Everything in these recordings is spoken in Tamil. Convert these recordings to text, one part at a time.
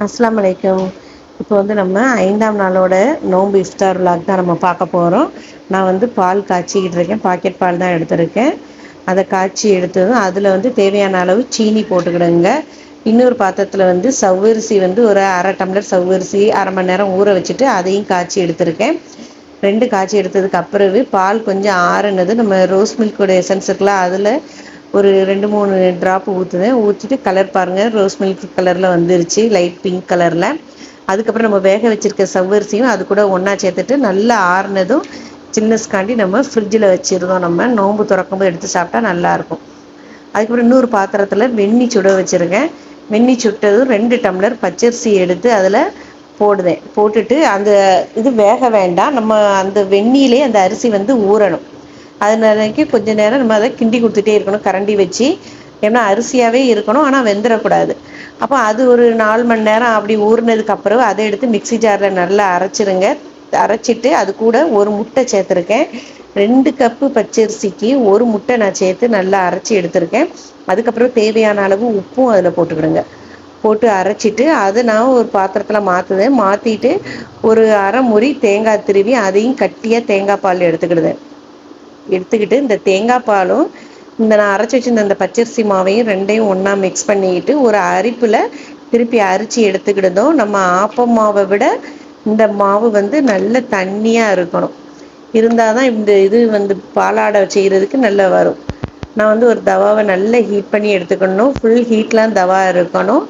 அஸ்ஸலாமு அலைக்கும். இப்போ வந்து நம்ம 5ஆம் நாளோட நோன்பு இஃப்தார் விலாக் தான் நம்ம பார்க்க போகிறோம். நான் வந்து பால் காய்ச்சிக்கிட்டு இருக்கேன். பாக்கெட் பால் தான் எடுத்திருக்கேன். அதை காய்ச்சி எடுத்ததும் அதில் வந்து தேவையான அளவு சீனி போட்டுக்கிடுங்க. இன்னொரு பாத்திரத்தில் வந்து சவ்வரிசி வந்து ஒரு அரை டம்ளர் சவ்வரிசி அரை மணி நேரம் ஊற வச்சுட்டு அதையும் காய்ச்சி எடுத்திருக்கேன். 2 காய்ச்சி எடுத்ததுக்கு அப்புறவு பால் கொஞ்சம் ஆறுனது நம்ம ரோஸ் மில்கோட எசன்ஸ் இருக்குல்ல, அதில் ஒரு 2-3 ட்ராப் ஊற்றுனேன். ஊற்றிட்டு கலர் பாருங்கள், ரோஸ் மில்க் கலரில் வந்துருச்சு, லைட் பிங்க் கலரில். அதுக்கப்புறம் நம்ம வேக வச்சுருக்க சவ்வரிசியும் அது கூட ஒன்றா சேர்த்துட்டு நல்லா ஆறுனதும் சில்னஸ்காண்டி நம்ம ஃப்ரிட்ஜில் வச்சுருந்தோம். நம்ம நோன்பு திறக்கும்போது எடுத்து சாப்பிட்டா நல்லாயிருக்கும். அதுக்கப்புறம் இன்னொரு பாத்திரத்தில் வெந்நி சுட வச்சுருக்கேன். வெந்நி சுட்டதும் 2 டம்ளர் பச்சரிசி எடுத்து அதில் போடுதேன். போட்டுட்டு அந்த இது வேக வேண்டாம், நம்ம அந்த வெந்நிலே அந்த அரிசி வந்து ஊறணும். அதனாலக்கு கொஞ்சம் நேரம் நம்ம அதை கிண்டி கொடுத்துட்டே இருக்கணும் கரண்டி வச்சு. ஏன்னா அரிசியாகவே இருக்கணும், ஆனால் வெந்துடக்கூடாது. அப்போ அது ஒரு 4 மணி நேரம் அப்படி ஊறினதுக்கு அப்புறம் அதை எடுத்து மிக்ஸி ஜாரில் நல்லா அரைச்சிருங்க. அரைச்சிட்டு அது கூட ஒரு முட்டை சேர்த்துருக்கேன். 2 கப்பு பச்சரிசிக்கு ஒரு முட்டை நான் சேர்த்து நல்லா அரைச்சி எடுத்திருக்கேன். அதுக்கப்புறம் தேவையான அளவு உப்பும் அதில் போட்டுக்கிடுங்க. போட்டு அரைச்சிட்டு அதை நான் ஒரு பாத்திரத்தில் மாற்றுவேன். மாற்றிட்டு ஒரு அரை முறி தேங்காய் திருவி அதையும் கட்டியாக தேங்காய் பால் எடுத்துக்கிடுவேன். எடுத்துக்கிட்டு இந்த தேங்காய் பாலும் இந்த நான் அரைச்சி வச்சுருந்த இந்த பச்சரிசி மாவையும் ரெண்டையும் ஒன்றா மிக்ஸ் பண்ணிக்கிட்டு ஒரு அரிப்பில் திருப்பி அரிச்சு எடுத்துக்கிடுதோம். நம்ம ஆப்ப மாவை விட இந்த மாவு வந்து நல்ல தண்ணியாக இருக்கணும். இருந்தால் தான் இந்த இது வந்து பாலாடை செய்கிறதுக்கு நல்லா வரும். நான் வந்து ஒரு தவாவை நல்லா ஹீட் பண்ணி எடுத்துக்கணும். ஃபுல் ஹீட்லாம் தவா இருக்கணும்.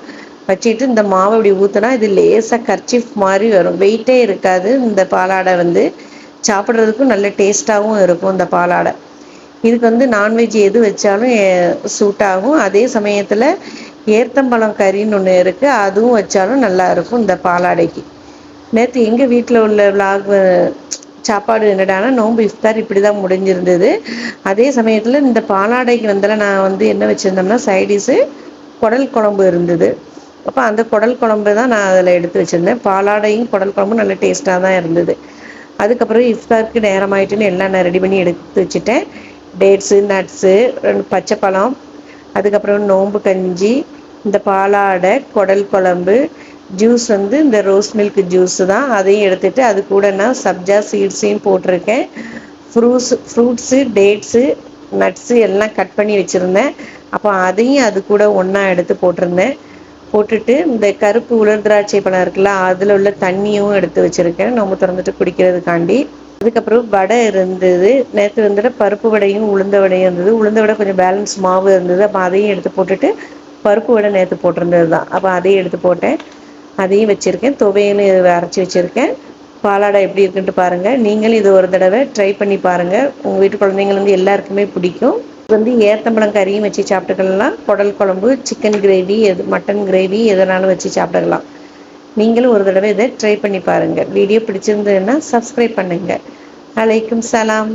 வச்சுட்டு இந்த மாவை இப்படி ஊற்றினா இது லேசாக கர்ச்சிஃப் மாதிரி வரும், வெயிட்டே இருக்காது. இந்த பாலாடை வந்து சாப்பிட்றதுக்கும் நல்ல டேஸ்ட்டாகவும் இருக்கும். இந்த பாலாடை இதுக்கு வந்து நான்வெஜ் எது வச்சாலும் சூட் ஆகும். அதே சமயத்தில் ஏத்தம்பழம் கறின்னு ஒன்று இருக்குது, அதுவும் வச்சாலும் நல்லாயிருக்கும் இந்த பாலாடைக்கு. நேற்று எங்கள் வீட்டில் உள்ள விலாக் சாப்பாடு என்னடானா நோன்பு இஃப்தார் இப்படி தான் முடிஞ்சிருந்தது. அதே சமயத்தில் இந்த பாலாடைக்கு வந்தால நான் வந்து என்ன வச்சுருந்தோம்னா சைடிஷு குடல் குழம்பு இருந்தது. அப்போ அந்த குடல் குழம்பு தான் நான் அதில் எடுத்து வச்சுருந்தேன். பாலாடையும் குடல் குழம்பும் நல்ல டேஸ்ட்டாக தான் இருந்தது. அதுக்கப்புறம் இஃப்தாருக்கு நேரமாயிட்டுன்னு எல்லாம் நான் ரெடி பண்ணி எடுத்து வச்சுட்டேன். டேட்ஸு, நட்ஸு, 2 பச்சை பழம், அதுக்கப்புறம் நோம்பு கஞ்சி, இந்த பாலாடை, குடல் குழம்பு, ஜூஸ் வந்து இந்த ரோஸ் மில்க் ஜூஸு தான், அதையும் எடுத்துகிட்டு அது கூட நான் சப்ஜா சீட்ஸையும் போட்டிருக்கேன். ஃப்ரூட்ஸு, டேட்ஸு, நட்ஸு எல்லாம் கட் பண்ணி வச்சுருந்தேன். அப்போ அதையும் அது கூட ஒன்றா எடுத்து போட்டிருந்தேன். போட்டுட்டு இந்த கருப்பு உலர் திராட்சை பழம் இருக்குல்ல, அதில் உள்ள தண்ணியும் எடுத்து வச்சுருக்கேன் நோம்பு திறந்துட்டு குடிக்கிறதுக்காண்டி. அதுக்கப்புறம் வடை இருந்தது. நேற்று வந்துட்டு பருப்பு வடையும் உளுந்த வடையும் இருந்தது. உளுந்த வடை கொஞ்சம் பேலன்ஸ் மாவு இருந்தது. அப்போ அதையும் எடுத்து போட்டுட்டு பருப்பு வடை நேற்று போட்டிருந்தது தான், அப்போ அதையும் எடுத்து போட்டேன். அதையும் வச்சுருக்கேன். துவையலும் அரைச்சி வச்சுருக்கேன். பாலாடை எப்படி இருக்குன்ட்டு பாருங்கள். நீங்களும் இது ஒரு தடவை ட்ரை பண்ணி பாருங்கள். உங்கள் வீட்டு குழந்தைங்கள் வந்து எல்லாருக்குமே பிடிக்கும். வந்து ஏத்தம்பழம் கறியும் வச்சு சாப்பிட்டுக்கலாம். குடல் குழம்பு, சிக்கன் கிரேவி, மட்டன் கிரேவி எதனாலும் வச்சு சாப்பிட்டுக்கலாம். நீங்களும் ஒரு தடவை இதை ட்ரை பண்ணி பாருங்கள். வீடியோ பிடிச்சிருந்ததுன்னா சப்ஸ்கிரைப் பண்ணுங்கள். அலைக்கும் சலாம்.